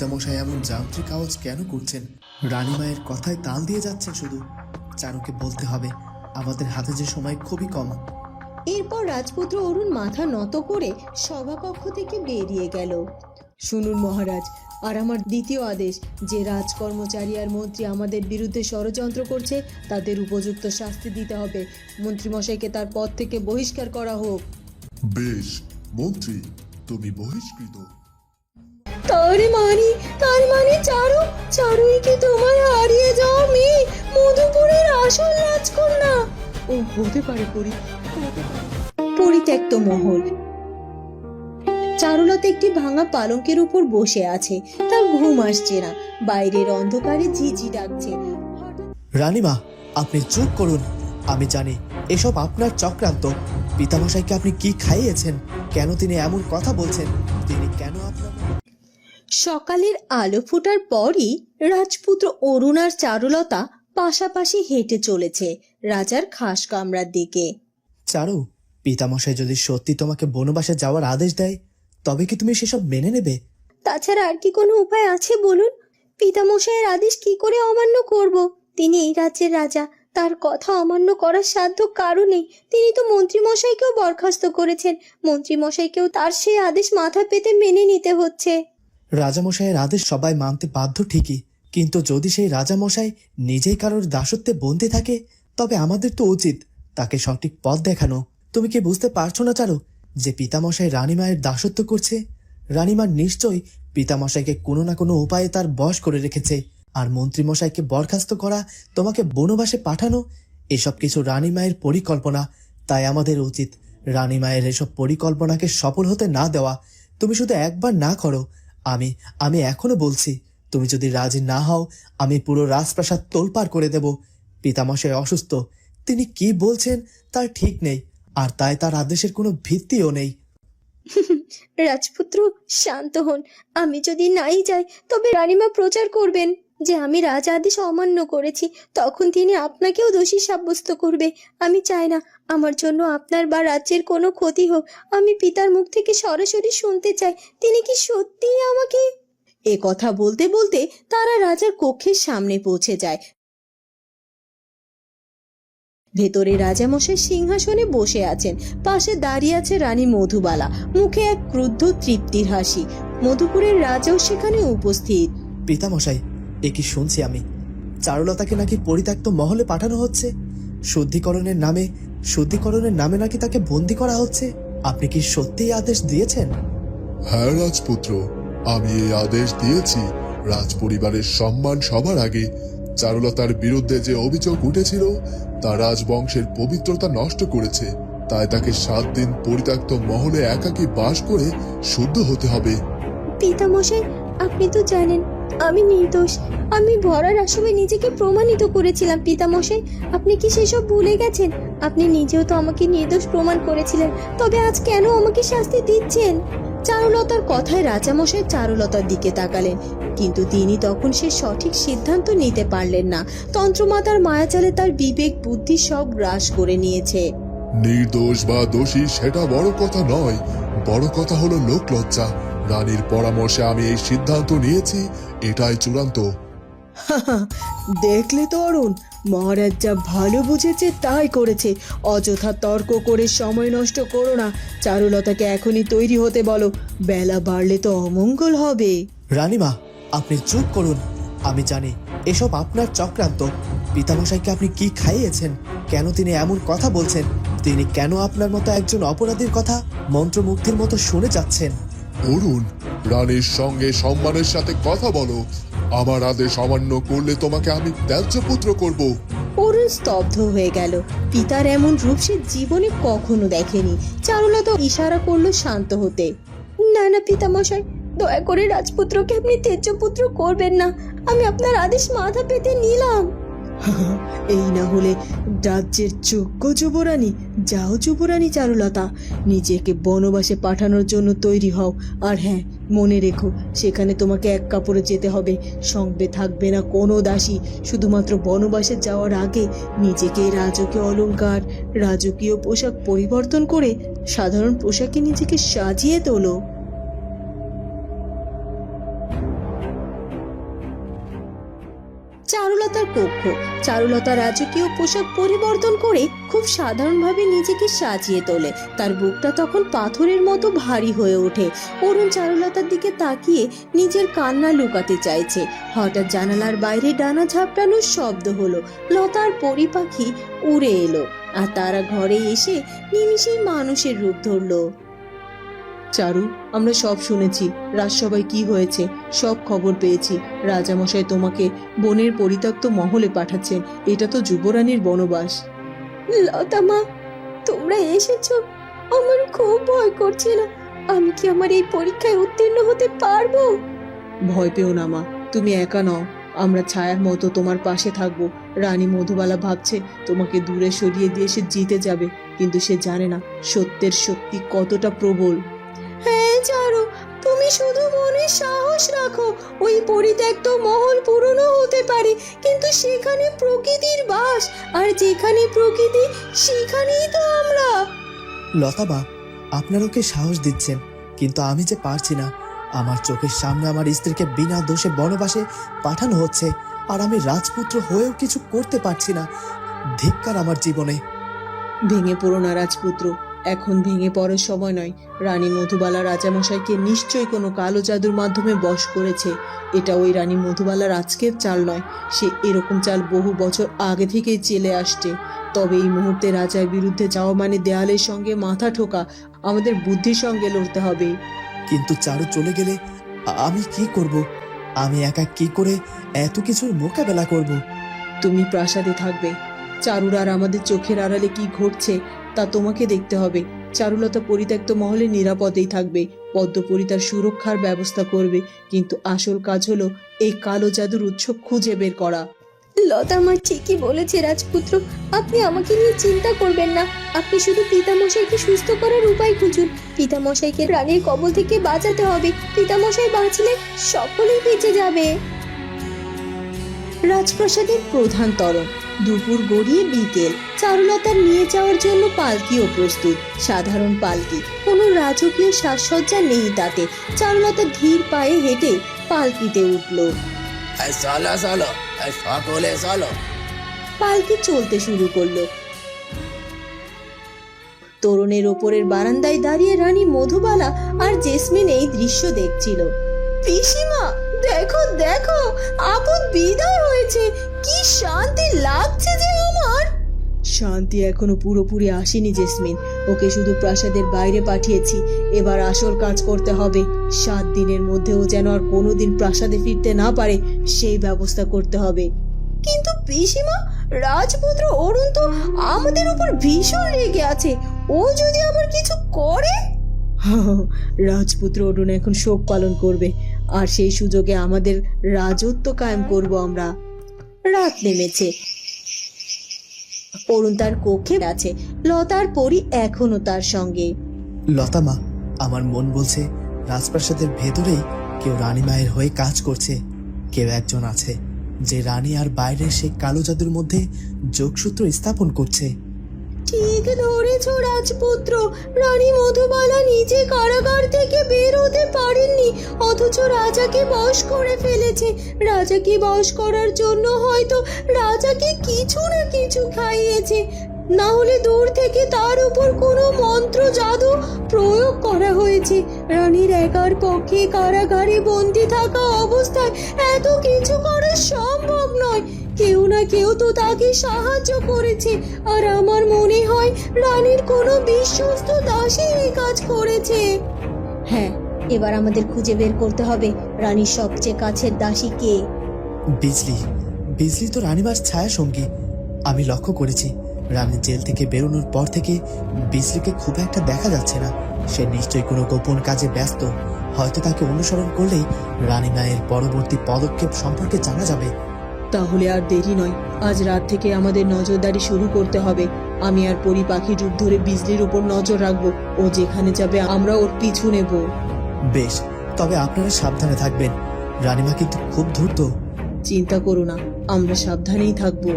পিতামশাই এমন যান্ত্রিক আওয়াজ কেন করছেন? রানীমায়ের কথায় তাল দিয়ে যাচ্ছেন শুধু। চারুকে বলতে হবে আমাদের হাতে যে সময় খুবই কম। এরপর রাজপুত্র অরুণ মাথা নত করে সভাকক্ষ থেকে বেরিয়ে গেল। শুনুন মহারাজ, আর আমার দ্বিতীয় আদেশ, যে রাজকর্মচারী আর মন্ত্রী আমাদের বিরুদ্ধে ষড়যন্ত্র করছে তাদের উপযুক্ত শাস্তি দিতে হবে। মন্ত্রীমশাইকে তার পদ থেকে বহিষ্কার করা হোক। বেশ মন্ত্রী, তুমি বহিষ্কৃত। তার মানে চারুই কি তোমার হারিয়ে যাওয়া মেয়ে, মধুপুরের আসল রাজকন্যা? ও হতে পারে পরিত্যক্ত মহল। চারুলতা একটি ভাঙা পালঙ্কের উপর বসে আছে। তার ঘুম আসছে না। বাইরের অন্ধকারে ঝিঝি ডাকছে। রানীমা, আপনি চুপ করুন। আমি জানি এসব আপনার চক্রান্ত। পিতামশাইকে আপনি কি খাইয়েছেন? কেন তিনি এমন কথা বলছেন? তিনি কেন আপনার... সকালের আলো ফোটার পরই রাজপুত্র অরুণ আর চারুলতা পাশাপাশি হেঁটে চলেছে রাজার খাস কামরার দিকে। চারু, পিতামশাই যদি সত্যি তোমাকে বনবাসে যাওয়ার আদেশ দেয় তবে কি তুমি সেসব মেনে নেবে? তাছাড়া আর কি কোনো উপায় আছে বলুন? পিতামশাইয়ের আদেশ কি করে অমান্য করব? তিনি এই রাজ্যের রাজা, তার কথা অমান্য করার সাধ্য কারো নেই। তিনি তো মন্ত্রীমশাইকেও বরখাস্ত করেছেন। মন্ত্রীমশাইকেও তার সেই আদেশ মাথা পেতে মেনে নিতে হচ্ছে। রাজামশাইয়ের আদেশ সবাই মানতে বাধ্য ঠিকই, কিন্তু যদি সেই রাজামশাই নিজেই কারোর দাসত্বে বন্দী থাকে তবে আমাদের তো উচিত তাকে সঠিক পথ দেখানো। তুমি কি বুঝতে পারছো না চারু, যে পিতামশাই রানীমায়ের দাসত্ব করছে? রানীমা নিশ্চয়ই পিতামশাইকে কোনো না কোনো উপায়ে তার বশ করে রেখেছে। আর মন্ত্রীমশাইকে বরখাস্ত করা, তোমাকে বনবাসে পাঠানো, এসব কিছু রানীমায়ের পরিকল্পনা। তাই আমাদের উচিত রানীমায়ের এসব পরিকল্পনাকে সফল হতে না দেওয়া। তুমি শুধু একবার না করো। আমি এখনো বলছি, তুমি যদি রাজি না হও আমি পুরো রাজপ্রাসাদ তোলপাড় করে দেব। পিতামশাই অসুস্থ, তিনি কি বলছেন তার ঠিক নেই, আর তাই তার আদেশের কোনো ভিত্তিও নেই। রাজপুত্র, শান্ত হন। আমি যদি নাই যাই তবে রানীমা প্রচার করবেন যে আমি রাজ আদেশ অমান্য করেছি। তখন তিনি আপনাকেও দোষী সাব্যস্ত করবে। আমি চাই না আমার জন্য আপনার বা রাজ্যের কোনো ক্ষতি হোক। আমি পিতার মুখ থেকে সরাসরি শুনতে চাই, তিনি কি সত্যিই আমাকে... এ কথা বলতে বলতে তারা রাজার কক্ষের সামনে পৌঁছে যায়। ভেতরে রাজামশাই সিংহাসনে বসে আছেন। পাশে দাঁড়িয়ে আছে রানী মধুবালা, মুখে এক ক্রুদ্ধ তৃপ্তির হাসি। মধুপুরের রাজাও সেখানে উপস্থিত। পিতামশাই, এ কি শুনছি আমি? চারুলতাকে নাকি পরিত্যক্ত মহলে পাঠানো হচ্ছে। শুদ্ধিকরণের নামে নাকি তাকে বন্দী করা হচ্ছে। আপনি কি সত্যিই আদেশ দিয়েছেন? হ্যাঁ রাজপুত্র, আমি এই আদেশ দিয়েছি। রাজপরিবারের সম্মান সবার আগে। চারুলতার বিরুদ্ধে যে অভিযোগ উঠেছিল তা রাজবংশের পবিত্রতা নষ্ট করেছে। তাই তাকে 7 দিন পরিত্যক্ত মহলে একাকী বাস করে শুদ্ধ হতে হবে। পিতামশাই, আপনি তো জানেন আমি নির্দোষ। আমি ভরার আসলে নিজেকে প্রমাণিত করেছিলাম। পিতামশাই, আপনি কি সেসব ভুলে গেছেন? আপনি নিজেও তো আমাকে নির্দোষ প্রমাণ করেছিলেন। তবে আজ কেন আমাকে শাস্তি দিচ্ছেন? চারুলতার কথায় রাজামশাই চারুলতার দিকে তাকালেন, কিন্তু তিনি তখন সে সঠিক সিদ্ধান্ত নিতে পারলেন না। তন্ত্রমাতার মায়াজালে তার বিবেক বুদ্ধি সব গ্রাস করে নিয়েছে। নির্দোষ বা দোষী সেটা বড় কথা নয়, বড় কথা হলো লোকলজ্জা। রানীর পরামর্শে আমি এই সিদ্ধান্ত নিয়েছি, এটাই চূড়ান্ত। দেখলে তো অরুণ, মহারাজ যা ভালো বুঝেছে তাই করেছে। অযথা তর্ক করে সময় নষ্ট করো না। চারুলতাকে এখনই তৈরি হতে বলো, বেলা বাড়লে তো অমঙ্গল হবে। রানীমা, আপনি চুপ করুন। আমি জানি এসব আপনার চক্রান্ত। পিতামশাইকে আপনি কি খাইয়েছেন? কেন তিনি এমন কথা বলছেন? তিনি কেন আপনার মতো একজন অপরাধীর কথা মন্ত্রমুগ্ধের মতো শুনে যাচ্ছেন? অরুণ, রানীর সঙ্গে সম্মানের সাথে কথা বলো। আমার আদেশ অমান্য করলে তোমাকে আমি ত্যায্য পুত্র করব। অরুণ স্তব্ধ হয়ে গেল। পিতার এমন রূপ সে জীবনে কখনো দেখেনি। চারুলতা ইশারা করলো শান্ত হতে। না না পিতামশাই, দয়া করে রাজপুত্রকে আপনি ত্যায্য পুত্র করবেন না। আমি আপনার আদেশ মাথা পেতে নিলাম। এই না হলে রাজ্যের যোগ্য যুবরানী। যাও যুবরানী চারুলতা, নিজেকে বনবাসে পাঠানোর জন্য তৈরি হও। আর হ্যাঁ, মনে রেখো, সেখানে তোমাকে এক কাপড়ে যেতে হবে। সঙ্গে থাকবে না কোনো দাসী। শুধুমাত্র বনবাসে যাওয়ার আগে নিজেকে রাজকীয় অলংকার, রাজকীয় পোশাক পরিবর্তন করে সাধারণ পোশাকে নিজেকে সাজিয়ে তোলো। চারুলতার কক্ষ। চারুলতা রাজকীয় পোশাক পরিবর্তন করে খুব সাধারণভাবে নিজেকে সাজিয়ে তোলে। তার বুকটা তখন পাথরের মতো ভারী হয়ে ওঠে। অরুণ চারুলতার দিকে তাকিয়ে নিজের কান্না লুকাতে চাইছে। হঠাৎ জানালার বাইরে ডানা ঝাপটানোর শব্দ হলো। লতার পরিপাখি উড়ে এলো আর তারা ঘরে এসে নিমিষেই মানুষের রূপ ধরলো। চারু, আমরা সব শুনেছি। রাজসভায় কি হয়েছে সব খবর পেয়েছি। রাজামশাই তোমাকে বনের পরিত্যক্ত মহলে পাঠাচ্ছেন। এটা তো যুবরানীর বনবাস। লতা মা, তোমরা এসেছো, আমার খুব ভয় করছিল। আমি কি আমার এই পরীক্ষায় উত্তীর্ণ হতে পারবো? ভয় পেও না মা, তুমি একা নও। আমরা ছায়ার মতো তোমার পাশে থাকবো। রানী মধুবালা ভাবছে তোমাকে দূরে সরিয়ে দিয়ে সে জিতে যাবে, কিন্তু সে জানে না সত্যের শক্তি কতটা প্রবল। হ্যাঁ চারু, তুমি শুধু মনে সাহস রাখো। ওই পরিত্যক্ত মহল পুরনো হতে পারে, কিন্তু সেখানে প্রকৃতির বাস, আর যেখানে প্রকৃতি সেখানেই তো আমরা। লতাবা, আপনারা ওকে সাহস দিচ্ছেন, কিন্তু আমি যে পারছি না। আমার চোখের সামনে আমার স্ত্রীকে বিনা দোষে বনবাসে পাঠানো হচ্ছে, আর আমি রাজপুত্র হয়েও কিছু করতে পারছি না। ধিক্কার আমার জীবনে। ভেঙে পড়ো না রাজপুত্র, এখন ভেঙে পড়ার সময় নয়। রানী মধুবালা রাজামশাইকে নিশ্চয়ই কোনো কালো জাদুর মাধ্যমে বশ করেছে। এটা ওই রানী মধুবালার আজকের চাল নয়, সে এরকম চাল বহু বছর আগে থেকেই চেলে আসছে। তবে এই মুহূর্তে রাজার বিরুদ্ধে যাওয়া মানে দেয়ালের সঙ্গে মাথা ঠোকা। আমাদের বুদ্ধির সঙ্গে লড়তে হবে। কিন্তু চারু চলে গেলে আমি কি করব? আমি একা কি করে এত কিছুর মোকাবেলা করব? তুমি প্রাসাদে থাকবে। চারুর আর আমাদের চোখের আড়ালে কি ঘটছে তা তোমাকে দেখতে হবে। চারুলতা পরিত্যক্ত মহলে নিরাপদেই থাকবে। পদ্মপরি তার সুরক্ষার ব্যবস্থা করবে, কিন্তু আসল কাজ হলো এই কালো জাদুর উৎস খুঁজে বের করা। লতা মা ঠিকই বলেছে রাজপুত্র, আপনি আমাকে নিয়ে চিন্তা করবেন না। আপনি শুধু পিতামশাইকে সুস্থ করার উপায় খুঁজুন। পিতামশাইকে রানীর কবল থেকে বাঁচাতে হবে। পিতামশাই বাঁচলে সকলেই বেঁচে যাবে। রাজপ্রাসাদের প্রধান তরণ। দুপুর গড়িয়ে বিকেল। চারুলতার নিয়ে যাওয়ার জন্য পালকিও প্রস্তুত। সাধারণ পালকি, কোনো রাজকীয় সাজসজ্জা নেই তাতে। চারুলতা ধীর পায়ে হেঁটে পালকিতে উঠল। চলো চলো, সকলে চলো। পালকি চলতে শুরু করলো। তোরণের ওপরের বারান্দায় দাঁড়িয়ে রানী মধুবালা আর জেসমিন এই দৃশ্য দেখছিল। পিসিমা, দেখো দেখো, আপদ বিদায় হয়েছে। কি শান্তি লাগছে যে আমার। শান্তি এখনো পুরোপুরি আসেনি জেসমিন। ওকে শুধু প্রাসাদের বাইরে পাঠিয়েছি। এবার আসল কাজ করতে হবে। 7 দিনের মধ্যে ও যেন আর কোনোদিন প্রাসাদে ফিরতে না পারে, সেই ব্যবস্থা করতে হবে। কিন্তু পিসিমা, রাজপুত্র অরুণ তো আমাদের উপর ভীষণ রেগে আছে। ও যদি আবার কিছু করে? রাজপুত্র অরুণ এখন শোক পালন করবে, আর সেই সুযোগে আমাদের রাজত্ব কায়েম করব আমরা। রাত নেমেছে। অরুণ তার কক্ষে আছে। লতার পরি এখনো তার সঙ্গে। লতামা, আমার মন বলছে রাজপ্রাসাদের ভেতরেই কেউ রানীমায়ের হয়ে কাজ করছে। কেউ একজন আছে যে রানী আর বাইরের সেই কালো জাদুর মধ্যে যোগসূত্র স্থাপন করছে। ঠিক ধরেছ রাজপুত্র। রানী মধুবালা নিজে কারাগার থেকে বের হতে পারেননি, অথচ রাজাকে বশ করে ফেলেছে। রাজাকে বশ করার জন্য হয়তো রাজাকে কিছু না কিছু খাইয়েছে, না হলে দূর থেকে তার উপর কোনো মন্ত্র জাদু প্রয়োগ করা হয়েছে। রানীর একার পক্ষে কারাগারে বন্দী থাকা অবস্থায় এত কিছু করা সম্ভব নয়। কেউ না কেউ তো তাকে সাহায্য করেছে, আর আমার মনে হয় রানীর কোনো বিশ্বস্ত দাসী এই কাজ করেছে। হ্যাঁ, এবার আমাদের খুঁজে বের করতে হবে রানীর সবচেয়ে কাছের দাসী কে। বিজলি। বিজলি তো রানীমার ছায়া সঙ্গী। আমি লক্ষ্য করেছি রানী জেল থেকে বেরোনোর পর থেকে বিজলিকে খুব একটা দেখা যাচ্ছে না। সে নিশ্চয়ই কোনো গোপন কাজে ব্যস্ত। হয়তো তাকে অনুসরণ করলেই রানীমায়ের পরবর্তী পদক্ষেপ সম্পর্কে জানা যাবে। তাহলে আর দেরি নয়, আজ রাত থেকে আমাদের নজরদারি শুরু করতে হবে। আমি আর পরি পাখির রূপ ধরে বিজলির উপর নজর রাখবো। ও যেখানে যাবে আমরা ওর পিছু নেব। বেশ, তবে আপনারা সাবধানে থাকবেন। রানীমা কিন্তু খুব ধূর্ত। চিন্তা করো না, আমরা সাবধানেই থাকবো।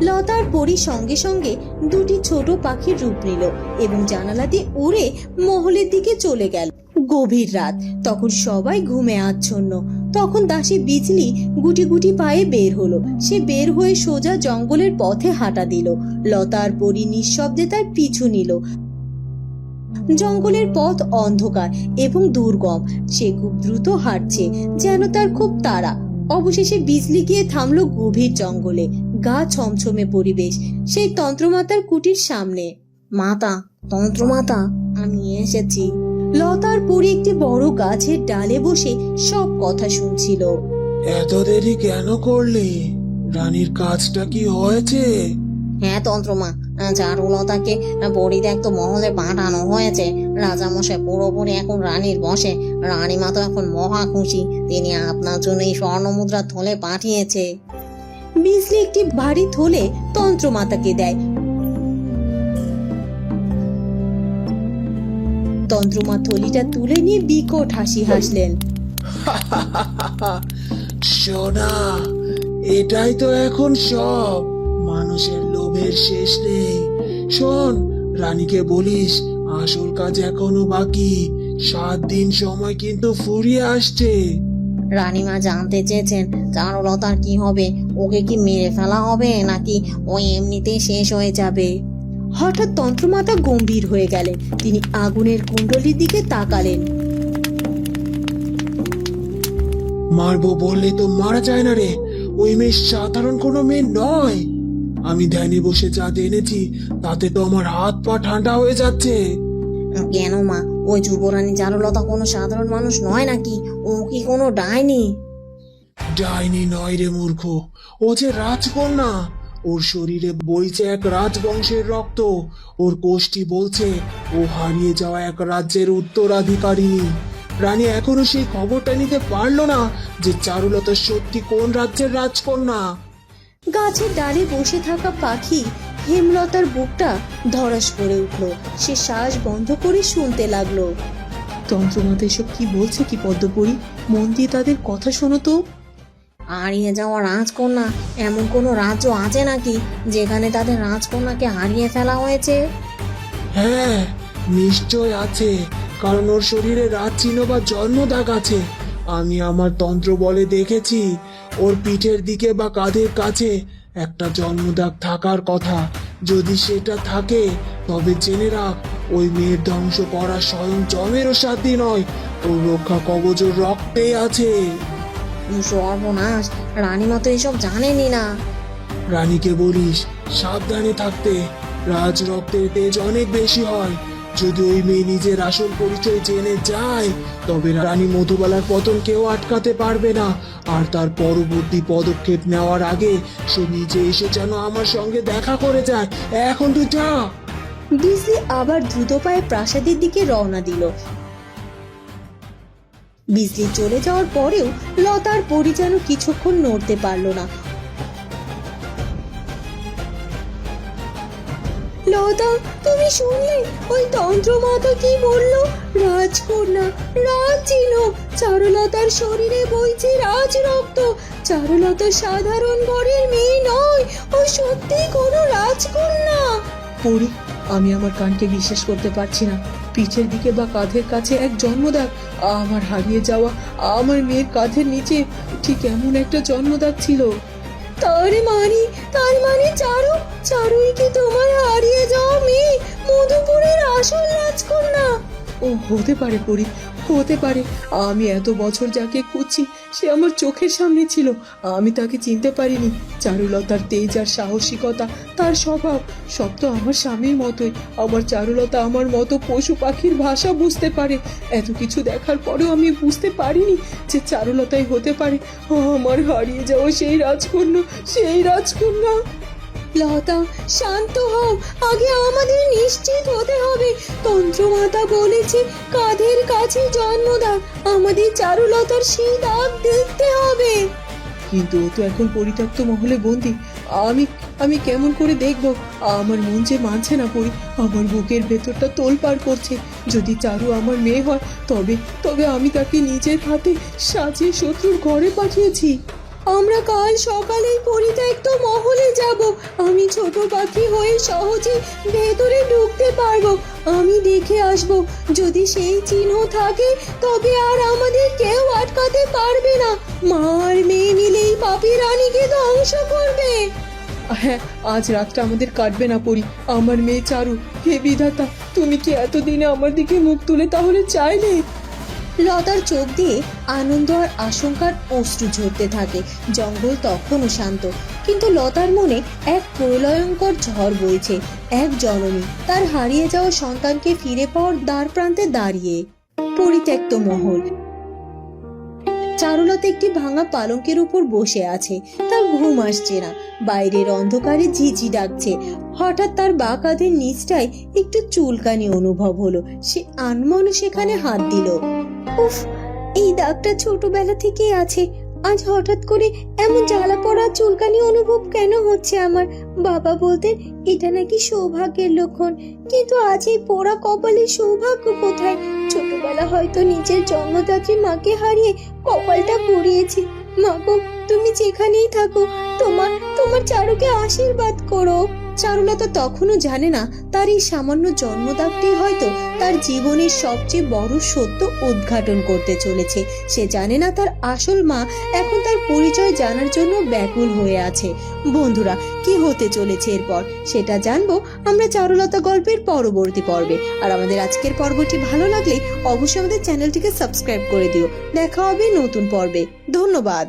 লতার পরি সঙ্গে সঙ্গে দুটি ছোট পাখির রূপ নিল এবং জানালা দিয়ে উড়ে মহলের দিকে চলে গেল। গভীর রাত, তখন সবাই ঘুমে আচ্ছন্ন। তখন দাসী বিজলি গুটি গুটি পায়ে বের হলো। সে বের হয়ে সোজা জঙ্গলের পথে হাঁটা দিল। লতা আর পরি নিঃশব্দে তার পিছু নিল। জঙ্গলের পথ অন্ধকার এবং দুর্গম। সে খুব দ্রুত হাঁটছে, যেন তার খুব তাড়া। অবশেষে বিজলি গিয়ে থামলো গভীর জঙ্গলে। গা ছমছমে পরিবেশ। সেই তন্ত্রমাতার কুটির সামনে। মাতা, তন্ত্রমাতা, আমি এসেছি। লতার পরি একটি বড় গাছের ডালে বসে সব কথা শুনছিল। এত দেরি কেন করলি? রানীর কাজটা কি হয়েছে? হ্যাঁ তন্ত্রমা, চারুলতাকে পরিত্যক্ত মহলে পাঠানো হয়েছে। রাজামশাই পুরোপুরি এখন রানীর বশে। রানীমা তো এখন মহা খুশি। তিনি আপনার জন্য এই স্বর্ণ মুদ্রার থলে পাঠিয়েছে। বিজলি একটি ভারী থলে তন্ত্রমাতাকে দেয়। তন্ত্রমা থলিটা তুলে নিয়ে বিকট হাসি হাসলেন। সোনা, এটাই তো এখন সব। মানুষের লোভের শেষ নেই। শোন, রানীকে বলিস আসল কাজ এখনো বাকি। 7 দিন সময় কিন্তু ফুরিয়ে আসছে। রানীমা জানতে চেয়েছেন চারুলতার কি হবে। ওকে কি মেরে ফেলা হবে নাকি ওই এমনিতেই শেষ হয়ে যাবে? হঠাৎ তন্ত্রমাতা গম্ভীর হয়ে গেলেন। তিনি আগুনের কুণ্ডলীর দিকে তাকালেন। মারবো বললে তো মারা যায় না রে। ওই মেয়ে সাধারণ কোনো মেয়ে নয়। আমি ধ্যানে বসে যা জেনেছি তাতে তো আমার হাত পা ঠান্ডা হয়ে যাচ্ছে। কেন মা, ওই যুবরানী চারুলতা কোনো সাধারণ মানুষ নয় নাকি? ও কি কোনো ডাইনি? ডাইনি নয় রে মূর্খ, ও যে রাজকন্যা। ওর শরীরে বইছে এক রাজবংশের রক্ত। ওর কোষ্ঠী বলছে ও হারিয়ে যাওয়া এক রাজ্যের উত্তরাধিকারিণী। রানী এখনো সেই খবরটা নিতে পারলো না যে চারুলতা সত্যি কোন রাজ্যের রাজকন্যা। গাছের ডালে বসে থাকা পাখি হেমলতার বুকটা ধড়াস করে উঠল। সে শ্বাস বন্ধ করে শুনতে লাগলো। তন্ত্রমাতা এসব কি বলছে কি পদ্মপুরী? মন দিয়ে তাদের কথা শোনো তো। হারিয়ে যাওয়া রাজকন্যা, এমন কোনো রাজ্য আছে নাকি যেখানে তাদের রাজকন্যাকে হারিয়ে ফেলা হয়েছে? হ্যাঁ, নিশ্চয় আছে। কারণ ওর শরীরে রাজচিহ্ন বা জন্মদাগ আছে। আমি আমার তন্ত্র বলে দেখেছি ওর পিঠের দিকে বা কাঁধের কাছে একটা জন্মদাগ থাকার কথা। যদি সেটা থাকে তবে জেনে রাখ, ওই মেয়ের ধ্বংস করা স্বয়ং জমেরও সাধ্যি নয়। ওর রক্ষা কবচ ওর রক্তে আছে। সর্বনাশ, রানীমা তো এসব জানেনি না। রানীকে বলিস সাবধানে থাকতে। রাজ রক্তের তেজ অনেক বেশি হয়। যদি ওই মেয়ে নিজের আসল পরিচয় জেনে যায় তবে রানী মধুবালার পতন কেউ আটকাতে পারবে না। আর তার পরবর্তী পদক্ষেপ নেওয়ার আগে সে নিজে এসে যেন আমার সঙ্গে দেখা করে যায়। এখন তুই যা। বিজলি আবার দ্রুত পায়ে প্রাসাদের দিকে রওনা দিল। বিজলি চলে যাওয়ার পরেও লতার পরি যেন কিছুক্ষণ নড়তে পারল না। লতা, তুমি শুনলে ওই তন্ত্রমাতা কি বললো? রাজকন্যা, রাজচিহ্ন। চারুলতার শরীরে বইছে রাজ রক্ত। চারুলতা সাধারণ ঘরের মেয়ে নয়, ও সত্যি কোনো রাজকন্যা। পরি, আমি আমার কানকে বিশ্বাস করতে পারছি না। পিঠের দিকে বা কাঁধের কাছে এক জন্মদাগ। আমার হারিয়ে যাওয়া আমার মেয়ের কাঁধের নিচে ঠিক এমন একটা জন্মদাগ ছিল। তার মানে চারুই কি তোমার হারিয়ে যাওয়া মেয়ে, মধুপুরের আসল রাজকন্যা? ও হতে পারে পরি, হতে পারে। আমি এত বছর যাকে খুঁজছি সে আমার চোখের সামনে ছিল। আমি তাকে চিনতে পারিনি। চারুলতার তেজ আর সাহসিকতা, তার স্বভাব সব তো আমার স্বামীর মতোই। আমার চারুলতা আমার মতো পশু পাখির ভাষা বুঝতে পারে। এত কিছু দেখার পরেও আমি বুঝতে পারিনি যে চারুলতাই হতে পারে আমার হারিয়ে যাওয়া সেই রাজকন্যা। লতা, শান্ত হও। আগে আমাদের নিশ্চিত হতে হবে। তন্ত্রমাতা বলেছে কাঁধের কাছে জন্মদাগ। আমাদের চারুলতার সেই দাগ দেখতে হবে। কিন্তু ও তো এখন পরিত্যক্ত মহলে বন্দি। আমি কেমন করে দেখব? আমার মন যে মানছে না পরি। আমার বুকের ভেতরটা তোলপাড় করছে। যদি চারু আমার মেয়ে হয় তবে আমি তাকে নিজের হাতে সাজিয়ে শত্রুর ঘরে পাঠিয়েছি। আমরা কাল সকালেই পরিত্যক্ত মহলে যাব। আমি ছোট পাখি হয়ে সহজে ভেতরে ঢুকতে পারবো। আমি দেখে আসব, যদি সেই চিহ্ন থাকে তবে আর আমাদের কেউ আটকাতে পারবে না। মা আর মেয়ে মিলেই পাপি রানীকে ধ্বংস করবে। হ্যাঁ, আজ রাতটা আমাদের কাটবে না পরি। আমার মেয়ে চারু, হে বিধাতা, তুমি কি এতদিনে আমার দিকে মুখ তুলে তাহলে চাইলে? লতার চোখ দিয়ে আনন্দ আর আশঙ্কার অশ্রু ঝরতে থাকে। জঙ্গল তখনও শান্ত, কিন্তু লতার মনে এক প্রলয়ঙ্কর ঝড় বইছে। এক জননী তার হারিয়ে যাওয়া সন্তানকে ফিরে পাওয়ার দ্বার প্রান্তে দাঁড়িয়ে। পরিত্যক্ত মহল। চারুলতা একটি ভাঙা পালঙ্কের উপর বসে আছে। তার ঘুম আসছে না। বাইরের অন্ধকারে ঝিঝি ডাকছে। হঠাৎ তার বাঁ কাঁধের নিচটায় একটু চুলকানি অনুভব হলো। সে আনমনে সেখানে হাত দিল। উফ, এই দাগটা ছোটবেলা থেকেই আছে। আজ হঠাৎ করে এমন জ্বালা পড়া চুলকানি অনুভব কেন হচ্ছে আমার? বাবা বলতেন এটা নাকি সৌভাগ্যের লক্ষণ, কিন্তু আজ এই পোড়া কপালে সৌভাগ্য কোথায়? ছোটবেলা হয়তো নিজের জন্মদাত্রী মাকে হারিয়ে কপালটা পুড়িয়েছি। মাগো, তুমি যেখানেই থাকো, তোমার চারুকে আশীর্বাদ করো। চারুলতা তখনও জানে না তার এই সামান্য জন্মদাগটি হয়তো তার জীবনের সবচেয়ে বড় সত্য উদ্ঘাটন করতে চলেছে। সে জানে না তার আসল মা এখন তার পরিচয় জানার জন্য ব্যাকুল হয়ে আছে। বন্ধুরা, কি হতে চলেছে এরপর সেটা জানবো আমরা চারুলতা গল্পের পরবর্তী পর্বে। আর আমাদের আজকের পর্বটি ভালো লাগলে অবশ্যই আমাদের চ্যানেলটিকে সাবস্ক্রাইব করে দিও। দেখা হবে নতুন পর্বে। ধন্যবাদ।